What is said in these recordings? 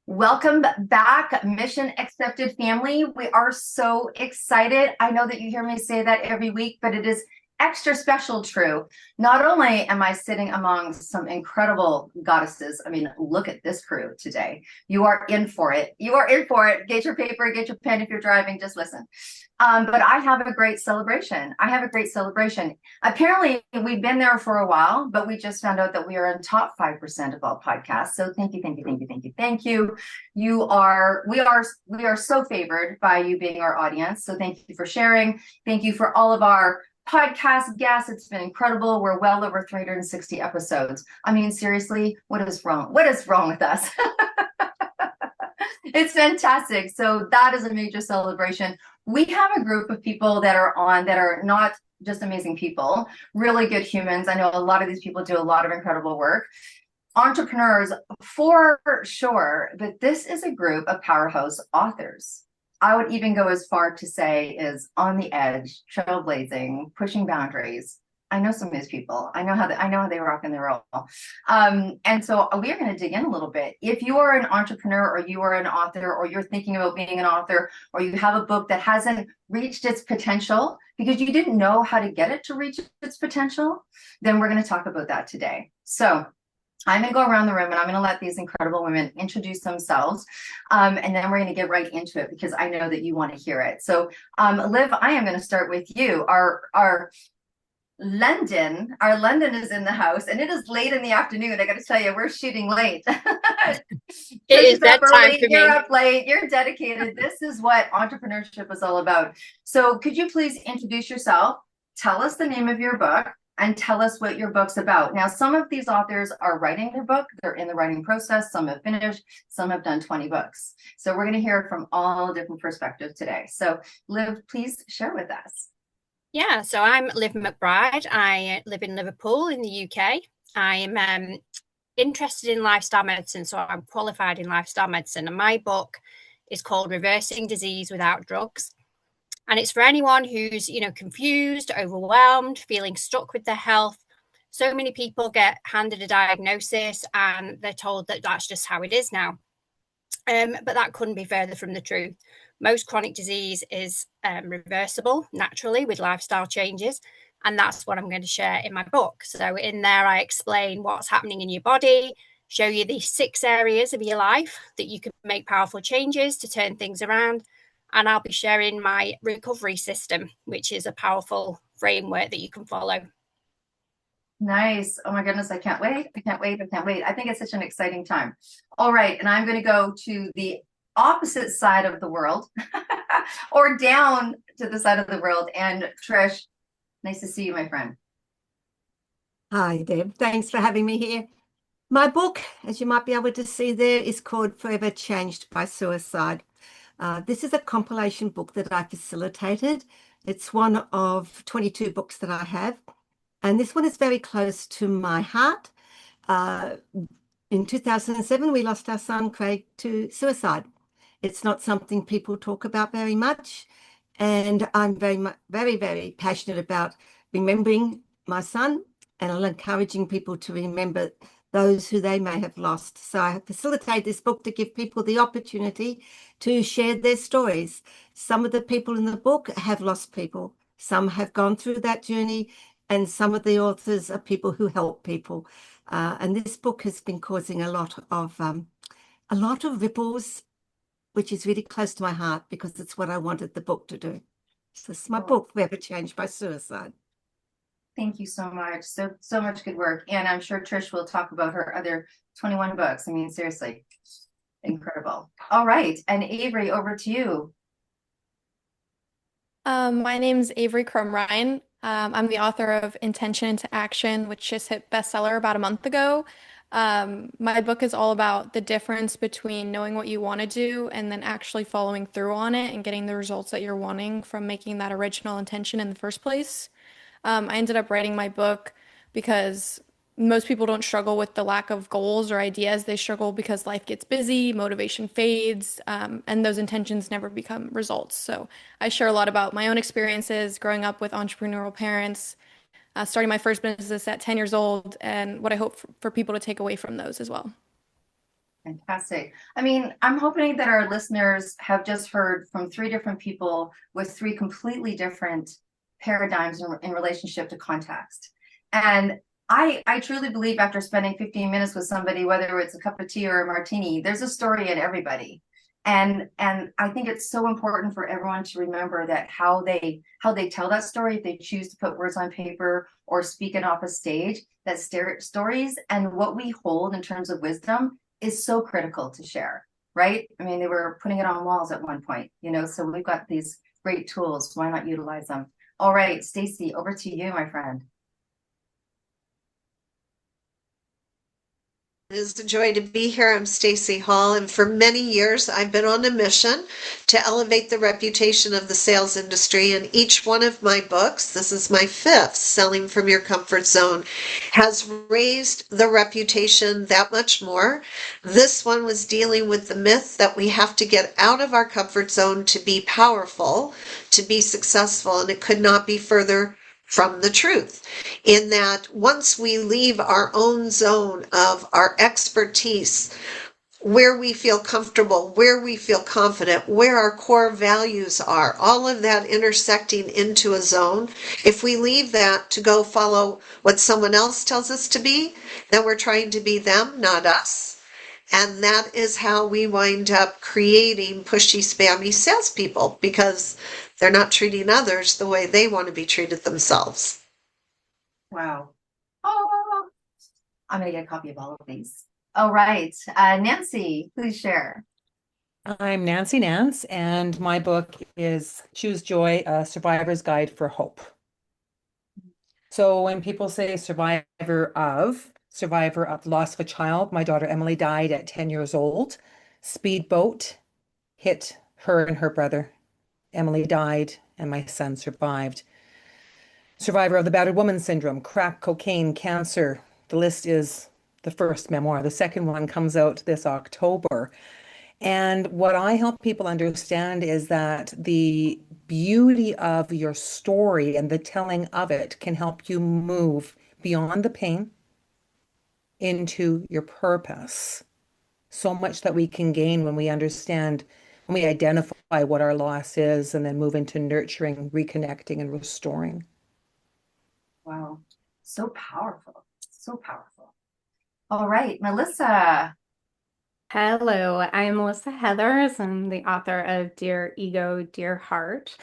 Welcome back, Mission Accepted family. We are so excited. I know that you hear me say that every week, but it is extra special true. Not only am I sitting among some incredible goddesses, I mean, look at this crew today. You are in for it. You are in for it. Get your paper, get your pen if you're driving, just listen. But I have a great celebration. I have a great celebration. Apparently, we've been there for a while, but we just found out that we are in top 5% of all podcasts. So thank you, thank you, thank you, thank you, thank you. We are so favored by you being our audience. So thank you for sharing. Thank you for all of our podcast guests. It's been incredible. We're well over 360 episodes. I mean, seriously, what is wrong? What is wrong with us? It's fantastic. So that is a major celebration. We have a group of people that are on that are not just amazing people, really good humans. I know a lot of these people do a lot of incredible work. Entrepreneurs for sure, but this is a group of powerhouse authors. I would even go as far to say is on the edge, trailblazing, pushing boundaries. I know some of these people. I know how they rock and they roll. And so we are going to dig in a little bit. If you are an entrepreneur or you are an author or you're thinking about being an author or you have a book that hasn't reached its potential because you didn't know how to get it to reach its potential, then we're going to talk about that today. So I'm going to go around the room and I'm going to let these incredible women introduce themselves. And then we're going to get right into it because I know that you want to hear it. So Liv, I am going to start with you. Our London is in the house and it is late in the afternoon. I got to tell you, we're shooting late. It Trish is is up that time early, for you're me. up late, you're dedicated. This is what entrepreneurship is all about. So could you please introduce yourself, tell us the name of your book, and tell us what your book's about. Now, some of these authors are writing their book. They're in the writing process. Some have finished. Some have done 20 books. So we're going to hear from all different perspectives today. So Liv, please share with us. Yeah, so I'm Liv McBride. I live in Liverpool in the UK. I'm interested in lifestyle medicine, so I'm qualified in lifestyle medicine. And my book is called Reversing Disease Without Drugs. And it's for anyone who's, confused, overwhelmed, feeling stuck with their health. So many people get handed a diagnosis and they're told that that's just how it is now. But that couldn't be further from the truth. Most chronic disease is reversible naturally with lifestyle changes. And that's what I'm going to share in my book. So, in there, I explain what's happening in your body, show you the 6 areas of your life that you can make powerful changes to turn things around. And I'll be sharing my recovery system, which is a powerful framework that you can follow. Nice. Oh my goodness, I can't wait. I can't wait. I can't wait. I think it's such an exciting time. All right. And I'm going to go to the opposite side of the world or down to the side of the world. And Trish, nice to see you, my friend. Hi, Deb. Thanks for having me here. My book, as you might be able to see there, is called Forever Changed by Suicide. This is a compilation book that I facilitated. It's one of 22 books that I have. And this one is very close to my heart. Uh, in 2007, we lost our son, Craig, to suicide. It's not something people talk about very much. And I'm very, very passionate about remembering my son and encouraging people to remember those who they may have lost. So I facilitate this book to give people the opportunity to share their stories. Some of the people in the book have lost people. Some have gone through that journey, and some of the authors are people who help people. And this book has been causing a lot of ripples, which is really close to my heart because it's what I wanted the book to do. So it's my Oh, book, Forever Changed by Suicide. thank you so much. So much good work. And I'm sure Trish will talk about her other 21 books. I mean, seriously, incredible. All right. And Avery, over to you. My name's Avery Crumrine. I'm the author of Intention into Action, which just hit bestseller about a month ago. My book is all about the difference between knowing what you want to do and then actually following through on it and getting the results that you're wanting from making that original intention in the first place. I ended up writing my book because most people don't struggle with the lack of goals or ideas. They struggle because life gets busy, motivation fades, and those intentions never become results. So I share a lot about my own experiences growing up with entrepreneurial parents, starting my first business at 10 years old, and what I hope for people to take away from those as well. Fantastic. I mean, I'm hoping that our listeners have just heard from three different people with three completely different paradigms in relationship to context. And I truly believe after spending 15 minutes with somebody, whether it's a cup of tea or a martini, there's a story in everybody. And I think it's so important for everyone to remember that how they tell that story, if they choose to put words on paper or speak it off a stage, that stories and what we hold in terms of wisdom is so critical to share, right? I mean, they were putting it on walls at one point, so we've got these great tools. Why not utilize them? All right, Stacy, over to you, my friend. It is a joy to be here. I'm Stacy Hall, and for many years I've been on a mission to elevate the reputation of the sales industry. And each one of my books, this is my fifth, Selling from Your Comfort Zone, has raised the reputation that much more. This one was dealing with the myth that we have to get out of our comfort zone to be powerful, to be successful, and it could not be further from the truth, in that once we leave our own zone of our expertise, where we feel comfortable, where we feel confident, where our core values are, all of that intersecting into a zone, if we leave that to go follow what someone else tells us to be, then we're trying to be them, not us. And that is how we wind up creating pushy, spammy salespeople, because they're not treating others the way they want to be treated themselves. Wow. Oh, I'm going to get a copy of all of these. All right. Nancy, please share. I'm Nancy Nance, and my book is Choose Joy, A Survivor's Guide for Hope. So when people say survivor of loss of a child, my daughter Emily died at 10 years old. Speedboat hit her and her brother. Emily died, and my son survived. Survivor of the battered woman syndrome, crack cocaine, cancer. The list is the first memoir. The second one comes out this October. And what I help people understand is that the beauty of your story and the telling of it can help you move beyond the pain into your purpose. So much that we can gain when we understand, when we identify what our loss is, and then move into nurturing, reconnecting, and restoring. Wow. So powerful. So powerful. All right, Melissa. Hello, I'm Melissa Heathers. I'm the author of Dear Ego, Dear Heart.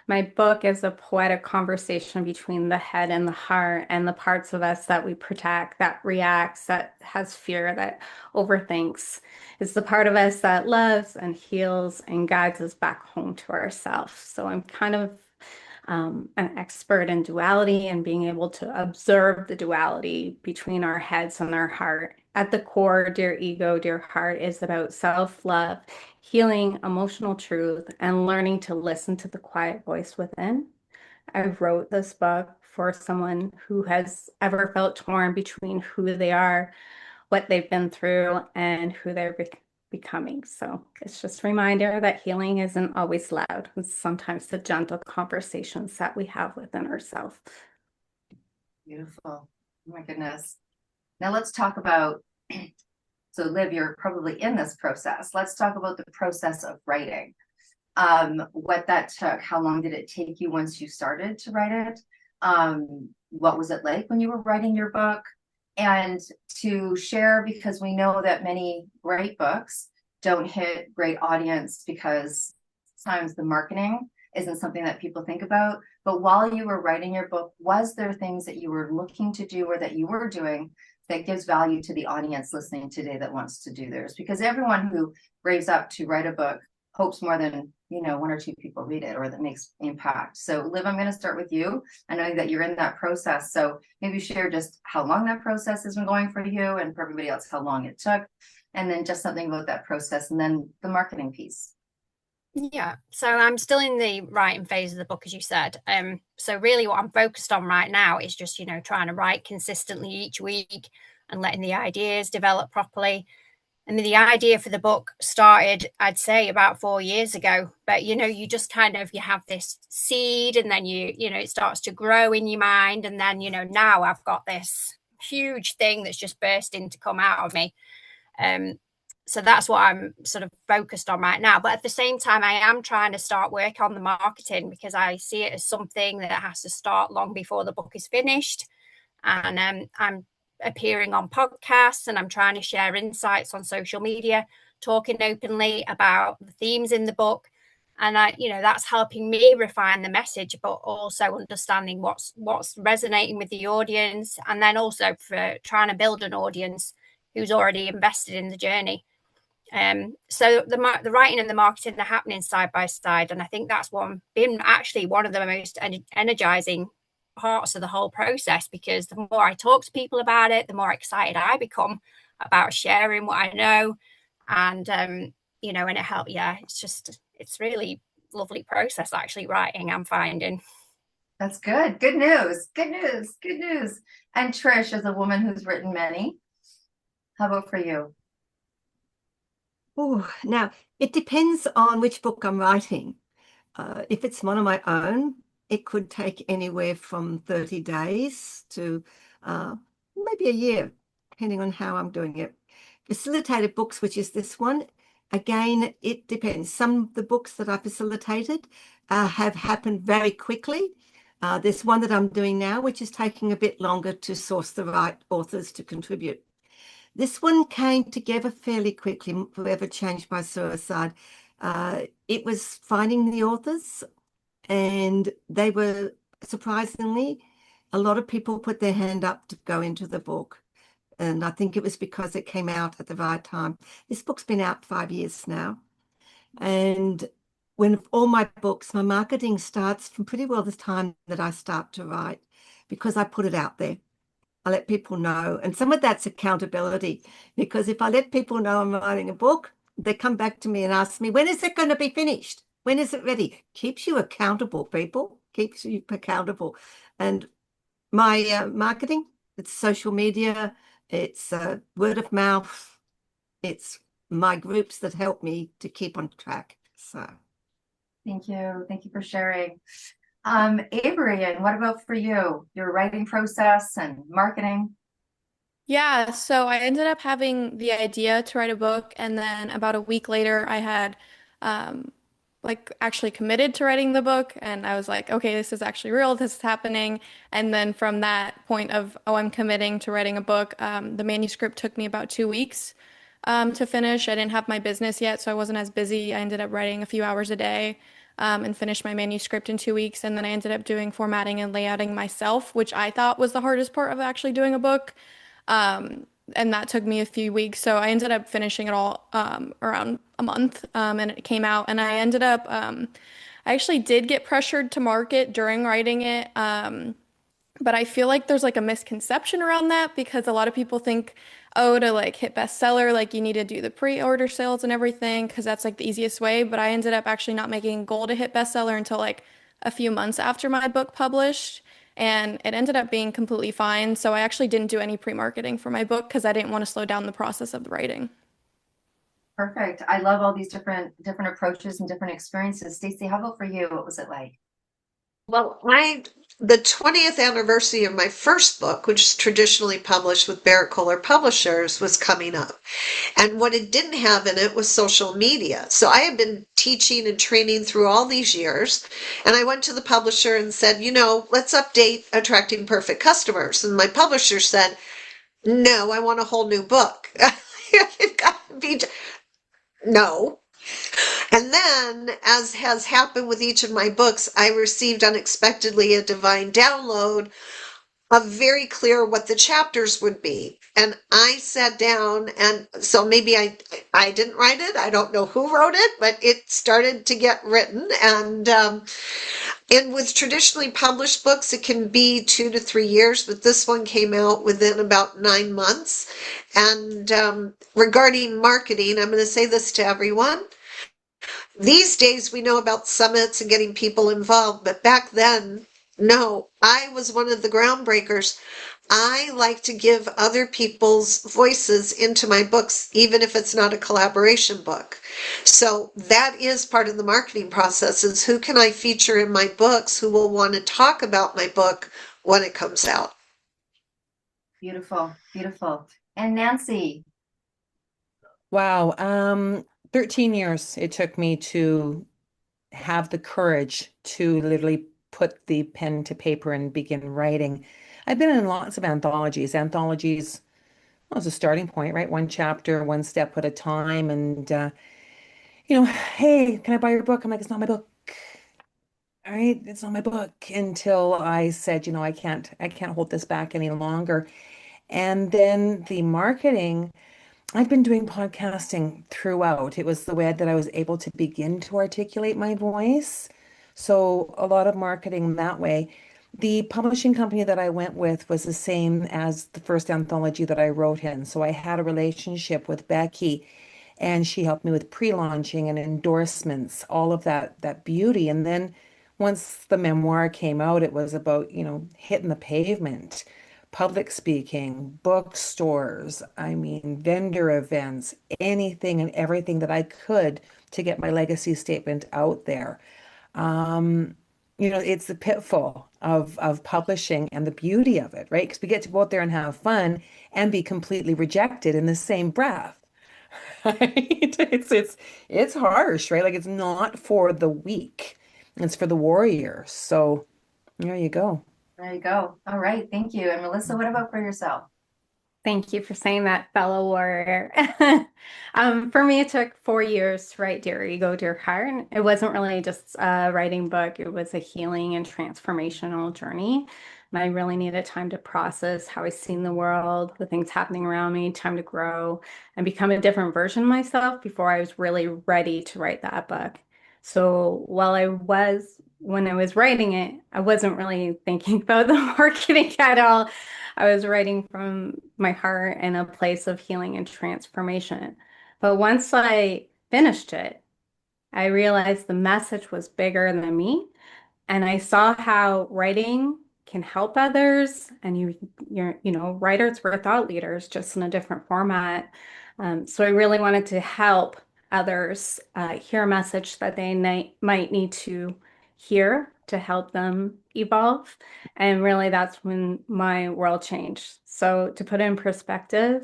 My book is a poetic conversation between the head and the heart, and the parts of us that we protect, that reacts, that has fear, that overthinks. It's the part of us that loves and heals and guides us back home to ourselves. So I'm kind of an expert in duality and being able to observe the duality between our heads and our heart. At the core, Dear Ego, Dear Heart is about self-love, healing emotional truth, and learning to listen to the quiet voice within. I wrote this book for someone who has ever felt torn between who they are, what they've been through, and who they're becoming. So it's just a reminder that healing isn't always loud. It's sometimes the gentle conversations that we have within ourselves. Beautiful. Oh my goodness. Now let's talk about, so Liv, you're probably in this process. Let's talk about the process of writing. What that took, how long did it take you once you started to write it? What was it like when you were writing your book? And to share, because we know that many great books don't hit great audience because sometimes the marketing isn't something that people think about. But while you were writing your book, was there things that you were looking to do or that you were doing that gives value to the audience listening today that wants to do theirs? Because everyone who braves up to write a book hopes more than, one or two people read it or that makes impact. So Liv, I'm going to start with you. I know that you're in that process. So maybe share just how long that process has been going for you, and for everybody else, how long it took, and then just something about that process, and then the marketing piece. Yeah, so I'm still in the writing phase of the book, as you said. So really what I'm focused on right now is just, trying to write consistently each week and letting the ideas develop properly. And the idea for the book started, I'd say, about 4 years ago. But, you just you have this seed, and then it starts to grow in your mind. And then, now I've got this huge thing that's just bursting to come out of me. So that's what I'm sort of focused on right now. But at the same time, I am trying to start work on the marketing, because I see it as something that has to start long before the book is finished. And I'm appearing on podcasts, and I'm trying to share insights on social media, talking openly about the themes in the book. And that's helping me refine the message, but also understanding what's resonating with the audience, and then also for trying to build an audience who's already invested in the journey. So the writing and the marketing are happening side by side, and I think that's been actually one of the most energizing parts of the whole process, because the more I talk to people about it, the more excited I become about sharing what I know. And and it helped. It's really lovely process actually writing, I'm finding. That's good. Good news. Good news. Good news. And Trish, as a woman who's written many, how about for you? Oh, now it depends on which book I'm writing. If it's one of my own, it could take anywhere from 30 days to maybe a year, depending on how I'm doing it. Facilitated books, which is this one, again, it depends. Some of the books that I facilitated have happened very quickly. There's one that I'm doing now, which is taking a bit longer to source the right authors to contribute. This one came together fairly quickly, Forever Changed by Suicide. It was finding the authors, and they were surprisingly, a lot of people put their hand up to go into the book. And I think it was because it came out at the right time. This book's been out 5 years now. And when all my books, my marketing starts from pretty well the time that I start to write, because I put it out there. I let people know. And some of that's accountability, because if I let people know I'm writing a book, they come back to me and ask me, when is it going to be finished? When is it ready? Keeps you accountable, people. Keeps you accountable. And my marketing, it's social media, it's word of mouth, it's my groups that help me to keep on track. So Thank you. Thank you for sharing. Avery, and what about for you? Your writing process and marketing? Yeah, so I ended up having the idea to write a book, and then about a week later, I had um, actually committed to writing the book, and I was like, okay, this is actually real, this is happening. And then from that point of, oh, I'm committing to writing a book, the manuscript took me about 2 weeks to finish. I didn't have my business yet, so I wasn't as busy. I ended up writing a few hours a day. And finished my manuscript in 2 weeks. And then I ended up doing formatting and layouting myself, which I thought was the hardest part of actually doing a book. And that took me a few weeks. So I ended up finishing it all around a month, and it came out. And I ended up, I actually did get pressured to market during writing it. But I feel like there's like a misconception around that, because a lot of people think, oh, to like hit bestseller, like you need to do the pre-order sales and everything, because that's like the easiest way. But I ended up actually not making a goal to hit bestseller until like a few months after my book published. And it ended up being completely fine. So I actually didn't do any pre-marketing for my book because I didn't want to slow down the process of the writing. Perfect. I love all these different approaches and different experiences. Stacey, how about for you? What was it like? Well, the 20th anniversary of my first book, which is traditionally published with Barrett Kohler Publishers, was coming up. And what it didn't have in it was social media. So I had been teaching and training through all these years. And I went to the publisher and said, let's update Attracting Perfect Customers. And my publisher said, no, I want a whole new book. It got to be, no. And then, as has happened with each of my books, I received unexpectedly a divine download of very clear what the chapters would be. And I sat down, and so maybe I didn't write it. I don't know who wrote it, but it started to get written. And with traditionally published books, it can be 2 to 3 years, but this one came out within about 9 months. And regarding marketing, I'm going to say this to everyone. These days we know about summits and getting people involved, but back then, no, I was one of the groundbreakers. I like to give other people's voices into my books, even if it's not a collaboration book. So that is part of the marketing process, is who can I feature in my books who will want to talk about my book when it comes out. Beautiful, beautiful. And Nancy? Wow. 13 years it took me to have the courage to literally put the pen to paper and begin writing. I've been in lots of anthologies. Anthologies was a starting point, right? One chapter, one step at a time. And, hey, can I buy your book? I'm like, it's not my book. All right, it's not my book until I said, I can't hold this back any longer. And then the marketing. I've been doing podcasting throughout. It was the way that I was able to begin to articulate my voice. So a lot of marketing that way. The publishing company that I went with was the same as the first anthology that I wrote in. So I had a relationship with Becky and she helped me with pre-launching and endorsements, all of that beauty. And then once the memoir came out, it was about, hitting the pavement, public speaking, bookstores, I mean, vendor events, anything and everything that I could to get my legacy statement out there. Um, it's the pitfall of publishing and the beauty of it, right? Because we get to go out there and have fun and be completely rejected in the same breath. Right? It's harsh, right? Like it's not for the weak. It's for the warrior. So there you go. There you go. All right. Thank you. And Melissa, what about for yourself? Thank you for saying that, fellow warrior. For me, it took 4 years to write Dear Ego, Dear Heart. It wasn't really just a writing book. It was a healing and transformational journey. And I really needed time to process how I seen the world, the things happening around me, time to grow and become a different version of myself before I was really ready to write that book. So when I was writing it, I wasn't really thinking about the marketing at all. I was writing from my heart in a place of healing and transformation. But once I finished it, I realized the message was bigger than me. And I saw how writing can help others. And writers were thought leaders, just in a different format. So I really wanted to help others hear a message that they might need to hear to help them evolve. And really, that's when my world changed. So to put it in perspective,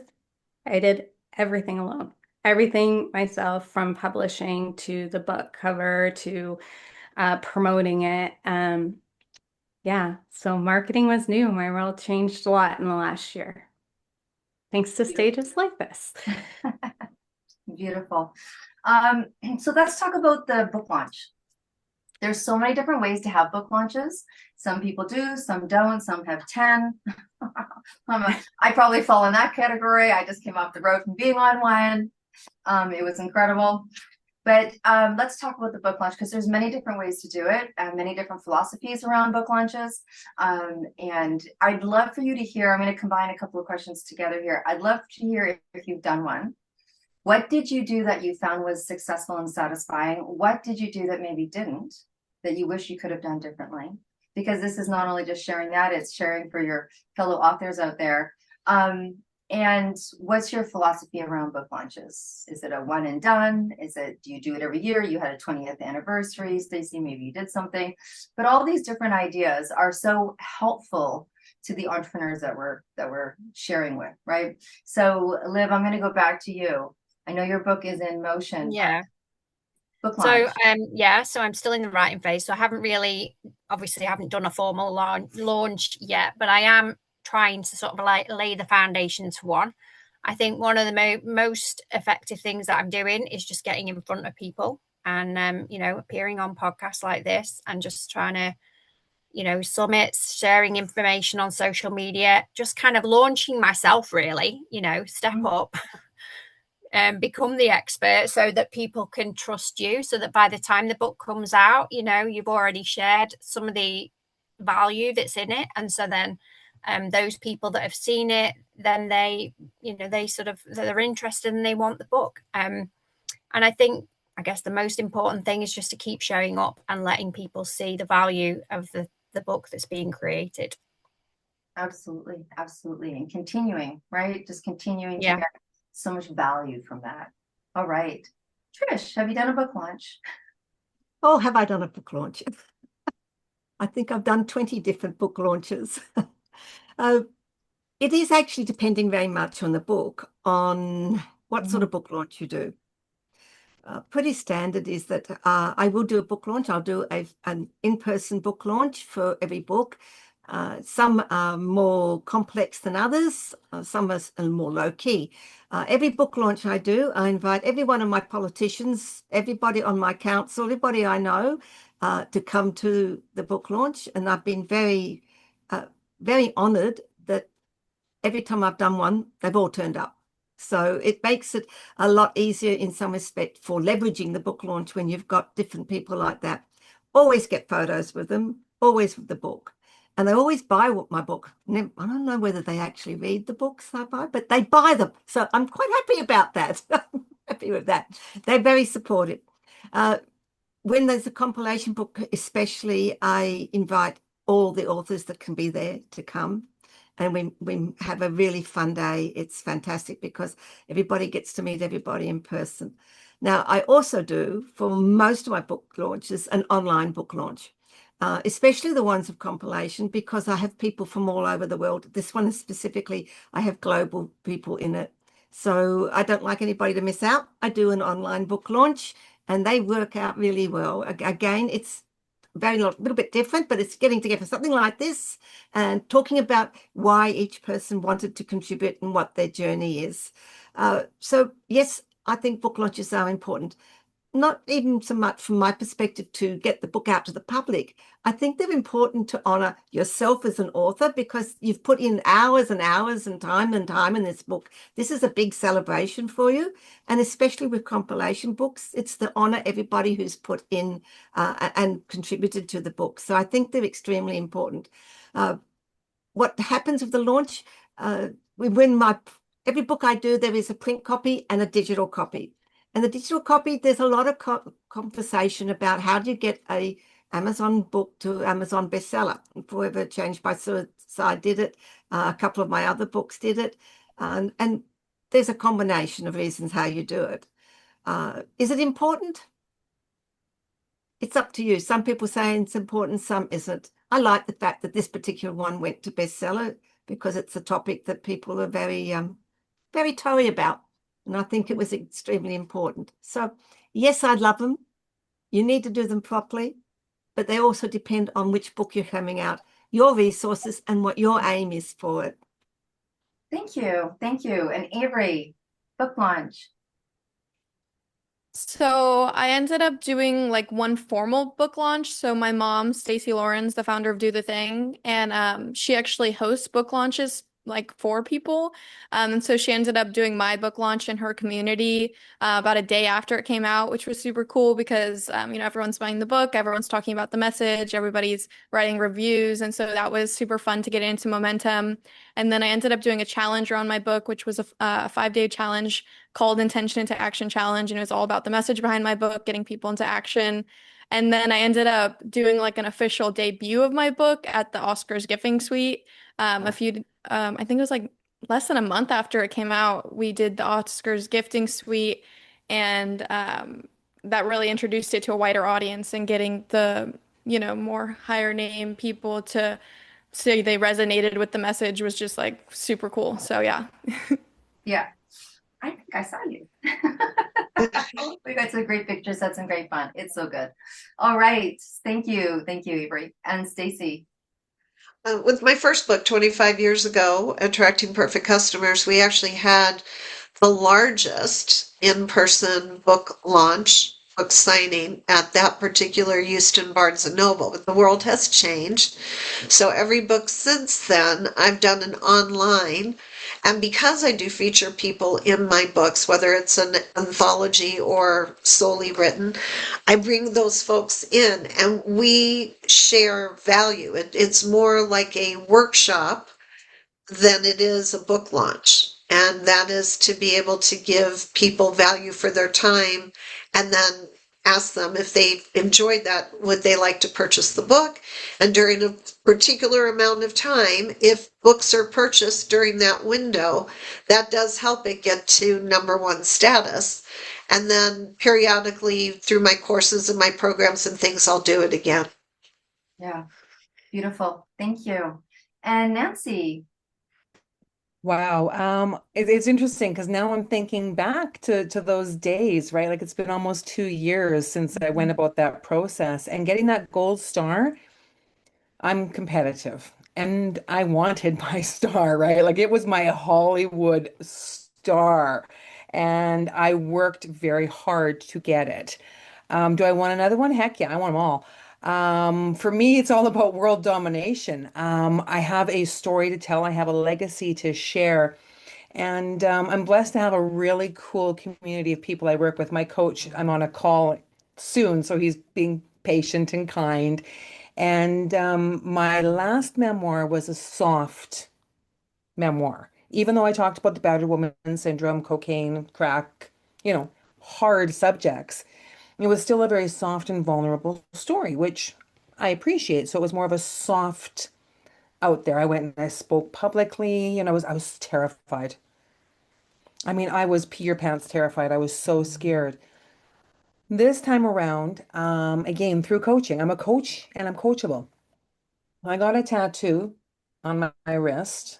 I did everything alone, everything myself, from publishing to the book cover to promoting it. Yeah, so marketing was new. My world changed a lot in the last year, thanks to stages like this. Beautiful. So let's talk about the book launch. There's so many different ways to have book launches. Some people do, some don't, some have 10. I probably fall in that category. I just came off the road from being on one. It was incredible. But let's talk about the book launch, because there's many different ways to do it and many different philosophies around book launches. And I'd love for you to hear, I'm going to combine a couple of questions together here. I'd love to hear if you've done one. What did you do that you found was successful and satisfying? What did you do that maybe didn't, that you wish you could have done differently? Because this is not only just sharing that, it's sharing for your fellow authors out there. And what's your philosophy around book launches? Is it a one and done? Do you do it every year? You had a 20th anniversary, Stacey, maybe you did something. But all these different ideas are so helpful to the entrepreneurs that we're sharing with, right? So Liv, I'm going to go back to you. I know your book is in motion. Yeah. Book launch. So I'm still in the writing phase. So I haven't done a formal launch yet, but I am trying to sort of like lay the foundations for one. I think one of the most effective things that I'm doing is just getting in front of people and appearing on podcasts like this and just trying to summits, sharing information on social media, just kind of launching myself really, step up and become the expert so that people can trust you, so that by the time the book comes out, you've already shared some of the value that's in it. And so then those people that have seen it, then they're interested and they want the book. And I guess the most important thing is just to keep showing up and letting people see the value of the book that's being created. Absolutely. And continuing, right? Just continuing to get so much value from that. All right. Trish, have you done a book launch? Oh, have I done a book launch? I think I've done 20 different book launches. It is actually depending very much on the book, on what sort of book launch you do. Pretty standard is that I will do a book launch. I'll do an in-person book launch for every book. Some are more complex than others. Some are more low-key. Every book launch I do, I invite every one of my politicians, everybody on my council, everybody I know to come to the book launch. And I've been very, very honoured that every time I've done one, they've all turned up. So it makes it a lot easier in some respect for leveraging the book launch when you've got different people like that. Always get photos with them, always with the book. And they always buy my book. I don't know whether they actually read the books I buy, but they buy them. So I'm quite happy about that. I'm happy with that. They're very supportive. When there's a compilation book, especially, I invite all the authors that can be there to come. And we have a really fun day. It's fantastic because everybody gets to meet everybody in person. Now, I also do, for most of my book launches, an online book launch, especially the ones of compilation, because I have people from all over the world. This one is specifically, I have global people in it. So I don't like anybody to miss out. I do an online book launch and they work out really well. Again, it's very little bit different, but it's getting together something like this and talking about why each person wanted to contribute and what their journey is. So yes, I think book launches are important. Not even so much from my perspective to get the book out to the public. I think they're important to honor yourself as an author because you've put in hours and hours and time in this book. This is a big celebration for you. And especially with compilation books, it's to honor everybody who's put in and contributed to the book. So I think they're extremely important. What happens with the launch, every book I do, there is a print copy and a digital copy. And the digital copy, there's a lot of conversation about how do you get a Amazon book to Amazon bestseller. Forever Changed by Suicide did it. A couple of my other books did it. And there's a combination of reasons how you do it. Is it important? It's up to you. Some people say it's important, some isn't. I like the fact that this particular one went to bestseller because it's a topic that people are very, very toey about. And I think it was extremely important. So yes, I love them. You need to do them properly, but they also depend on which book you're coming out, your resources and what your aim is for it. Thank you. Thank you. And Avery, book launch. So I ended up doing like one formal book launch. So my mom, Stacey Lawrence, the founder of Do the Thing, and she actually hosts book launches like for people. And so she ended up doing my book launch in her community about a day after it came out, which was super cool because everyone's buying the book, everyone's talking about the message, everybody's writing reviews, and so that was super fun to get into momentum. And then I ended up doing a challenge around my book, which was a 5-day challenge called Intention into Action Challenge, and it was all about the message behind my book, getting people into action. And then I ended up doing like an official debut of my book at the Oscars Gifting Suite. I think it was like less than a month after it came out, we did the Oscars Gifting Suite, and that really introduced it to a wider audience and getting the, more higher name people to say they resonated with the message was just like super cool. So yeah. Yeah. I think I saw you. We got some great pictures. Had some great fun. It's so good. All right. Thank you. Thank you, Avery. And Stacey. With my first book 25 years ago, Attracting Perfect Customers, we actually had the largest in-person book launch, book signing at that particular Houston Barnes & Noble. But the world has changed. So every book since then, I've done an online. And because I do feature people in my books, whether it's an anthology or solely written, I bring those folks in and we share value. It's more like a workshop than it is a book launch. And that is to be able to give people value for their time and then ask them if they enjoyed that, would they like to purchase the book? And during a particular amount of time, if books are purchased during that window, that does help it get to #1 status. And then periodically through my courses and my programs and things, I'll do it again. Yeah. Beautiful. Thank you. And Nancy. Wow. It's interesting because now I'm thinking back to those days, right? Like it's been almost 2 years since I went about that process and getting that gold star. I'm competitive and I wanted my star, right? Like it was my Hollywood star and I worked very hard to get it. Do I want another one? Heck yeah, I want them all. For me, it's all about world domination. I have a story to tell. I have a legacy to share. And I'm blessed to have a really cool community of people I work with. My coach, I'm on a call soon, so he's being patient and kind. And my last memoir was a soft memoir. Even though I talked about the battered woman syndrome, cocaine, crack, hard subjects, it was still a very soft and vulnerable story, which I appreciate. So it was more of a soft out there. I went and I spoke publicly, and I was terrified. I mean, I was pee your pants terrified. I was so scared. This time around, again, through coaching, I'm a coach and I'm coachable. I got a tattoo on my wrist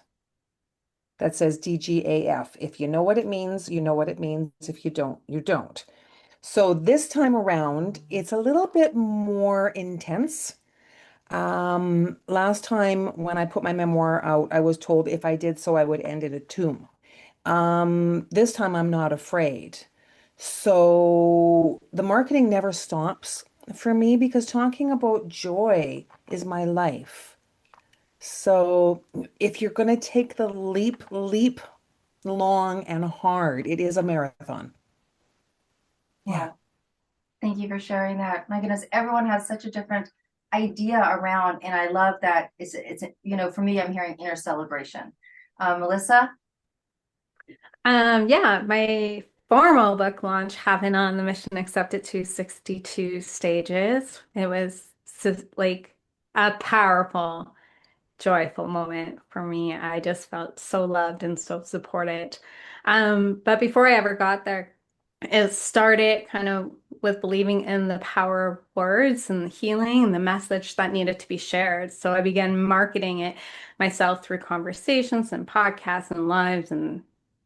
that says DGAF. If you know what it means, you know what it means. If you don't, you don't. So this time around, it's a little bit more intense. Last time when I put my memoir out, I was told if I did so, I would end in a tomb. This time I'm not afraid. So the marketing never stops for me because talking about joy is my life. So if you're going to take the leap long and hard, it is a marathon. Yeah. Wow. Thank you for sharing that. My goodness, everyone has such a different idea around, and I love that it's for me, I'm hearing inner celebration. Melissa? Yeah, my formal book launch happened on the Mission Accepted 262 stages. It was like a powerful, joyful moment for me. I just felt so loved and so supported. But before I ever got there, it started kind of with believing in the power of words and healing and the message that needed to be shared. So I began marketing it myself through conversations and podcasts and lives and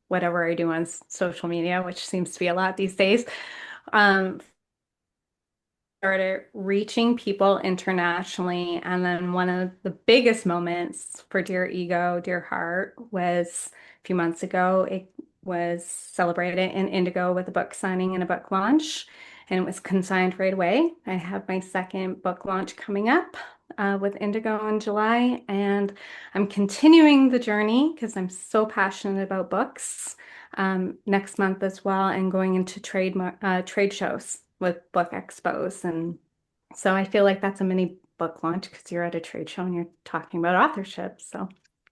whatever I do on social media, which seems to be a lot these days. Um, Started reaching people internationally. And then one of the biggest moments for Dear Ego, Dear Heart was a few months ago. It was celebrated in Indigo with a book signing and a book launch, and it was consigned right away. I have my second book launch coming up with Indigo in July, and I'm continuing the journey because I'm so passionate about books next month as well, and going into trade shows with book expos. And so I feel like that's a mini book launch because you're at a trade show and you're talking about authorship. So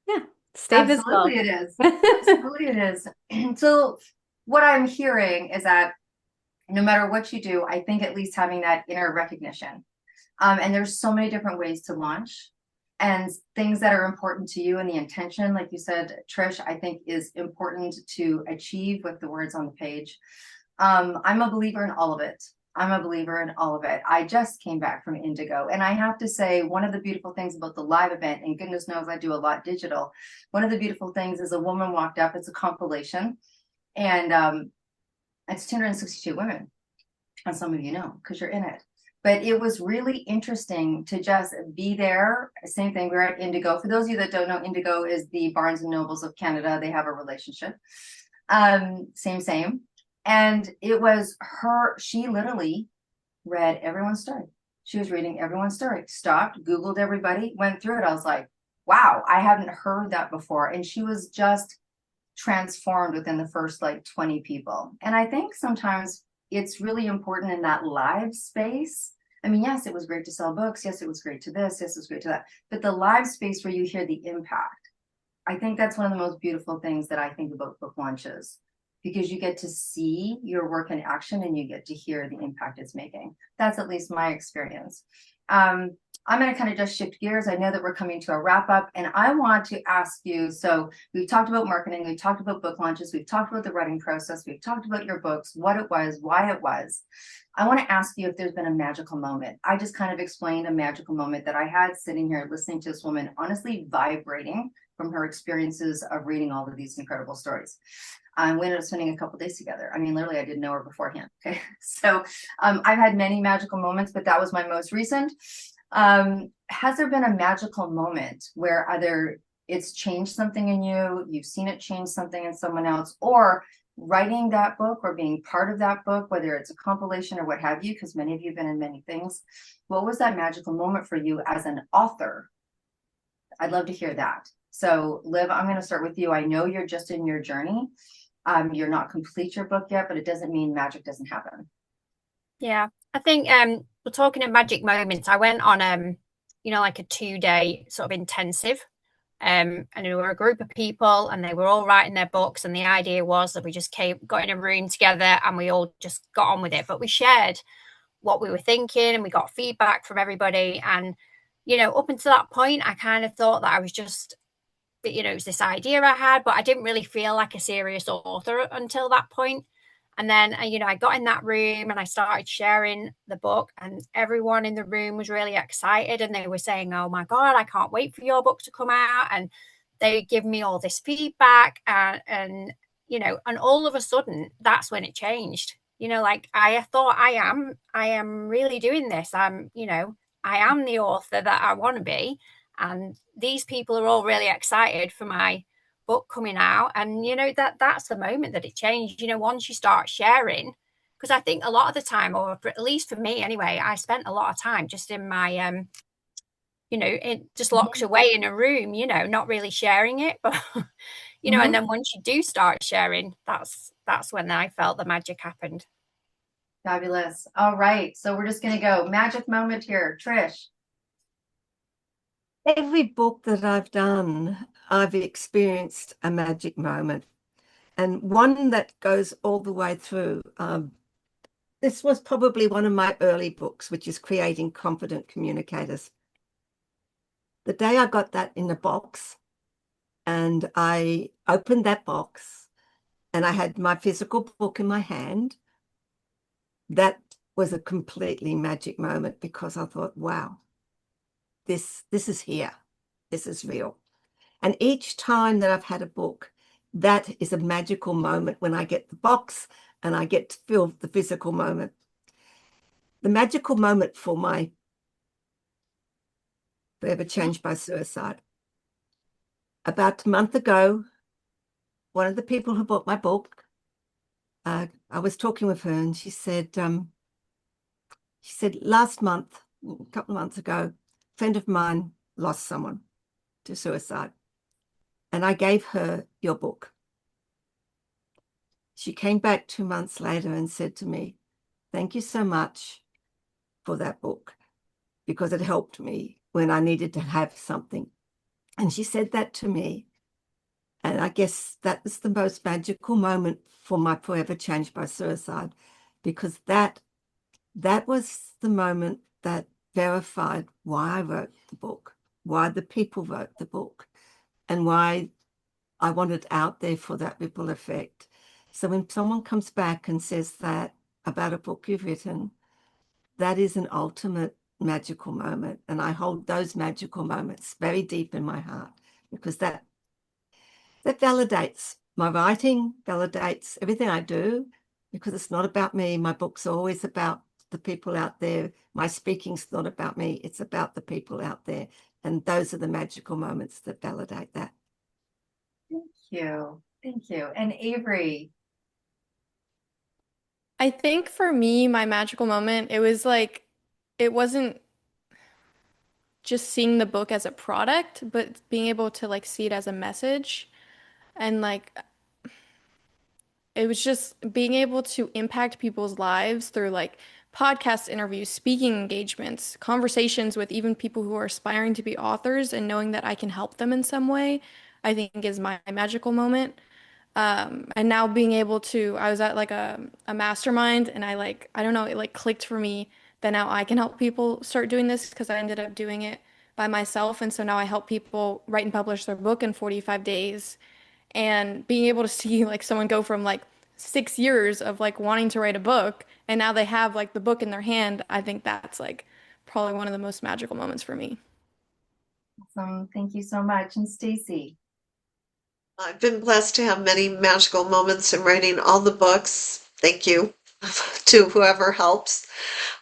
yeah, stay visible. Absolutely it is. Absolutely it is. So what I'm hearing is that no matter what you do, I think at least having that inner recognition. And there's so many different ways to launch and things that are important to you, and the intention, like you said, Trish, I think is important to achieve with the words on the page. I'm a believer in all of it. I'm a believer in all of it. I just came back from Indigo, and I have to say, one of the beautiful things about the live event, and goodness knows I do a lot digital, one of the beautiful things is a woman walked up, it's a compilation, and it's 262 women, and some of you know, because you're in it. But it was really interesting to just be there. Same thing, we're at Indigo. For those of you that don't know, Indigo is the Barnes and Nobles of Canada. They have a relationship. Same. And it was her, she literally read everyone's story. She was reading everyone's story, stopped, Googled everybody, went through it. I was like, wow, I haven't heard that before. And she was just transformed within the first like 20 people. And I think sometimes it's really important in that live space. I mean, yes, it was great to sell books. Yes, it was great to this. Yes, it was great to that. But the live space where you hear the impact, I think that's one of the most beautiful things that I think about book launches, because you get to see your work in action and you get to hear the impact it's making. That's at least my experience. I'm going to kind of just shift gears. I know that we're coming to a wrap up, and I want to ask you, so we've talked about marketing, we've talked about book launches, we've talked about the writing process, we've talked about your books, what it was, why it was. I want to ask you if there's been a magical moment. I just kind of explained a magical moment that I had sitting here listening to this woman honestly vibrating from her experiences of reading all of these incredible stories. We ended up spending a couple days together. I mean, literally, I didn't know her beforehand. Okay, so I've had many magical moments, but that was my most recent. Has there been a magical moment where either it's changed something in you, you've seen it change something in someone else, or writing that book or being part of that book, whether it's a compilation or what have you, because many of you have been in many things. What was that magical moment for you as an author? I'd love to hear that. So Liv, I'm going to start with you. I know you're just in your journey. You're not complete your book yet, but it doesn't mean magic doesn't happen. Yeah, I think we're talking of magic moments. I went on like a 2-day sort of intensive. And we were a group of people and they were all writing their books, and the idea was that we just got in a room together and we all just got on with it. But we shared what we were thinking and we got feedback from everybody. And up until that point, I kind of thought that I was just, it was this idea I had, but I didn't really feel like a serious author until that point. And then, I got in that room and I started sharing the book, and everyone in the room was really excited and they were saying, "Oh my God, I can't wait for your book to come out." And they give me all this feedback and all of a sudden that's when it changed. Like I thought I am really doing this. I am the author that I want to be. And these people are all really excited for my book coming out. And that's the moment that it changed. Once you start sharing, because I think a lot of the time, or at least for me anyway, I spent a lot of time just in my it just locked away in a room, not really sharing it. But and then once you do start sharing, that's when I felt the magic happened. Fabulous. All right, so we're just gonna go magic moment here. Trish. Every book that I've done, I've experienced a magic moment, and one that goes all the way through. This was probably one of my early books, which is Creating Confident Communicators. The day I got that in the box and I opened that box and I had my physical book in my hand, that was a completely magic moment, because I thought, wow, this is here. This is real. And each time that I've had a book, that is a magical moment when I get the box and I get to feel the physical moment. The magical moment for my Forever Changed by Suicide. About a month ago, one of the people who bought my book, I was talking with her and she said, last month, a couple of months ago, a friend of mine lost someone to suicide. And I gave her your book. She came back 2 months later and said to me, "Thank you so much for that book, because it helped me when I needed to have something." And she said that to me. And I guess that was the most magical moment for my Forever Changed by Suicide, because that was the moment that verified why I wrote the book, why the people wrote the book, and why I want it out there for that ripple effect. So when someone comes back and says that about a book you've written, that is an ultimate magical moment. And I hold those magical moments very deep in my heart, because that validates my writing, validates everything I do, because it's not about me. My book's always about the people out there. My speaking's not about me. It's about the people out there. And those are the magical moments that validate that. Thank you. Thank you. And Avery. I think for me, my magical moment, it was like, it wasn't just seeing the book as a product, but being able to like see it as a message. And like, it was just being able to impact people's lives through like podcast interviews, speaking engagements, conversations with even people who are aspiring to be authors, and knowing that I can help them in some way, I think is my magical moment. And now being able to, I was at like a mastermind, and I don't know, it like clicked for me that now I can help people start doing this, because I ended up doing it by myself. And so now I help people write and publish their book in 45 days. And being able to see like someone go from like 6 years of like wanting to write a book, and now they have like the book in their hand, I think that's like probably one of the most magical moments for me. Awesome. Thank you so much. And Stacy. I've been blessed to have many magical moments in writing all the books. Thank you to whoever helps.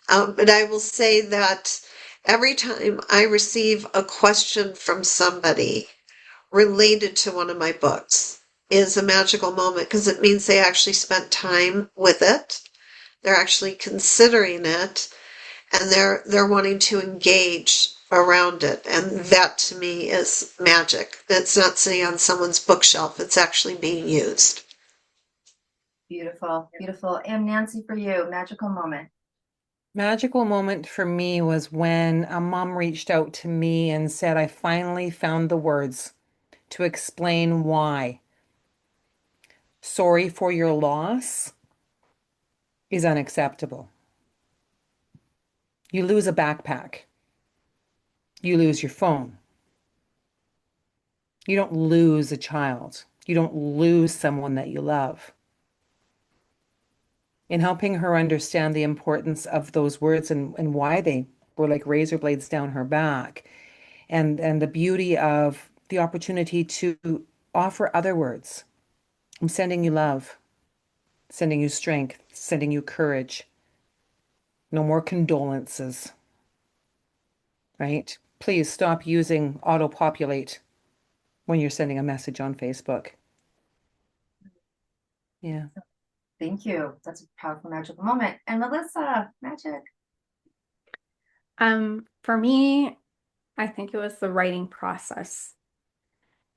But I will say that every time I receive a question from somebody related to one of my books is a magical moment because it means they actually spent time with it. They're actually considering it, and they're wanting to engage around it, and that to me is magic. It's not sitting on someone's bookshelf, it's actually being used. Beautiful, beautiful. And Nancy, for you, magical moment. Magical moment for me was when a mom reached out to me and said, I finally found the words to explain why sorry for your loss is unacceptable. You lose a backpack. You lose your phone. You don't lose a child. You don't lose someone that you love. In helping her understand the importance of those words and why they were like razor blades down her back, and the beauty of the opportunity to offer other words. I'm sending you love, sending you strength, sending you courage. No more condolences, right? Please stop using auto-populate when you're sending a message on Facebook. Yeah. Thank you. That's a powerful magical moment. And Melissa, magic. For me, I think it was the writing process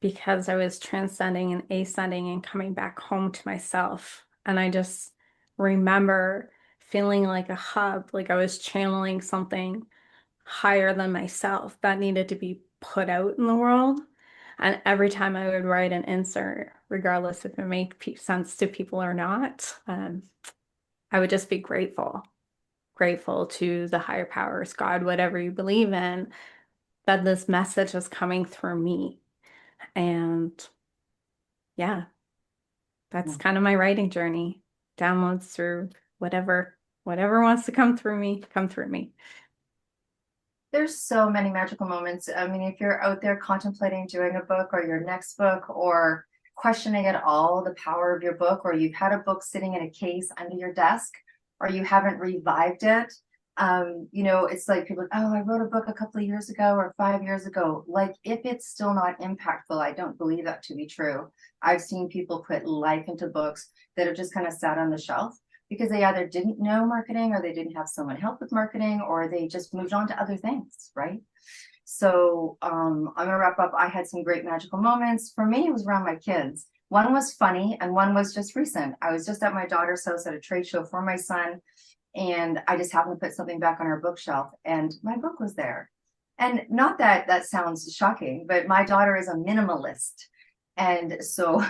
because I was transcending and ascending and coming back home to myself. And I just remember feeling like a hub, like I was channeling something higher than myself that needed to be put out in the world. And every time I would write an insert, regardless if it made sense to people or not, I would just be grateful to the higher powers, God, whatever you believe in, that this message is coming through me. And yeah, that's kind of my writing journey. Downloads through whatever wants to come through me. There's so many magical moments. I mean, if you're out there contemplating doing a book or your next book, or questioning at all the power of your book, or you've had a book sitting in a case under your desk, or you haven't revived it, it's like people, oh, I wrote a book a couple of years ago or 5 years ago. Like, if it's still not impactful, I don't believe that to be true. I've seen people put life into books that have just kind of sat on the shelf because they either didn't know marketing, or they didn't have someone help with marketing, or they just moved on to other things, right? So I'm gonna wrap up. I had some great magical moments. For me, it was around my kids. One was funny and one was just recent. I was just at my daughter's house at a trade show for my son, and I just happened to put something back on her bookshelf, and my book was there. And not that that sounds shocking, but my daughter is a minimalist. And so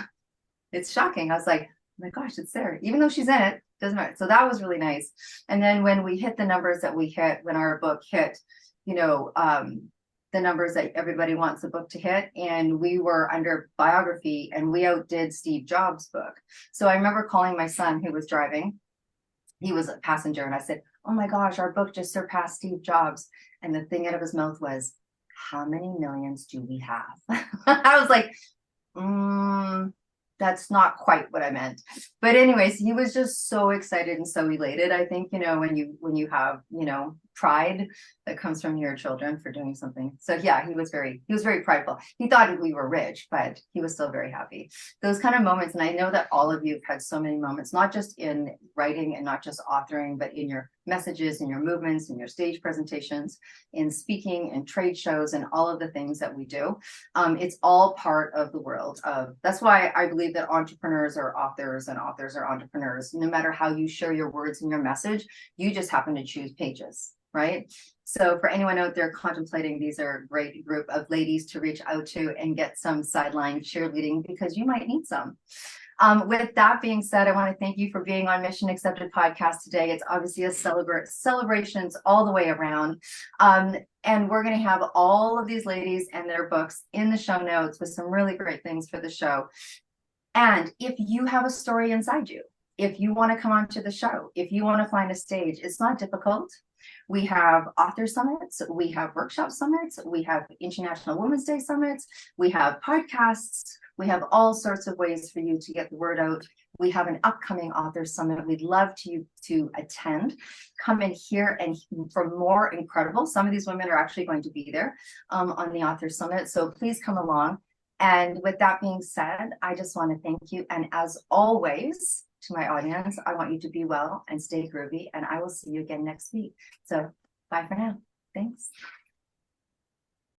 it's shocking. I was like, oh my gosh, it's there. Even though she's in it, doesn't matter. So that was really nice. And then when we hit the numbers that we hit, when our book hit, the numbers that everybody wants the book to hit, and we were under biography, and we outdid Steve Jobs' book. So I remember calling my son, who was driving. He was a passenger, and I said, oh my gosh, our book just surpassed Steve Jobs. And the thing out of his mouth was, how many millions do we have? I was like, that's not quite what I meant. But anyways, he was just so excited and so elated. I think, when you have, pride that comes from your children for doing something. So yeah, he was very prideful. He thought we were rich, but he was still very happy. Those kind of moments. And I know that all of you have had so many moments, not just in writing and not just authoring, but in your messages, in your movements, in your stage presentations, in speaking and trade shows, and all of the things that we do. It's all part of the world of, that's why I believe that entrepreneurs are authors and authors are entrepreneurs. No matter how you share your words and your message, you just happen to choose pages, right? So for anyone out there contemplating, these are a great group of ladies to reach out to and get some sideline cheerleading, because you might need some. With that being said, I want to thank you for being on Mission Accepted podcast today. It's obviously a celebrations all the way around. And we're going to have all of these ladies and their books in the show notes with some really great things for the show. And if you have a story inside you, if you want to come onto the show, if you want to find a stage, it's not difficult. We have author summits, we have workshop summits, we have International Women's Day summits, we have podcasts, We have all sorts of ways for you to get the word out. We have an upcoming author summit. We'd love to attend. Come in here and for more incredible. Some of these women are actually going to be there on the author summit. So please come along. And with that being said, I just want to thank you. And as always, to my audience, I want you to be well and stay groovy. And I will see you again next week. So bye for now. Thanks.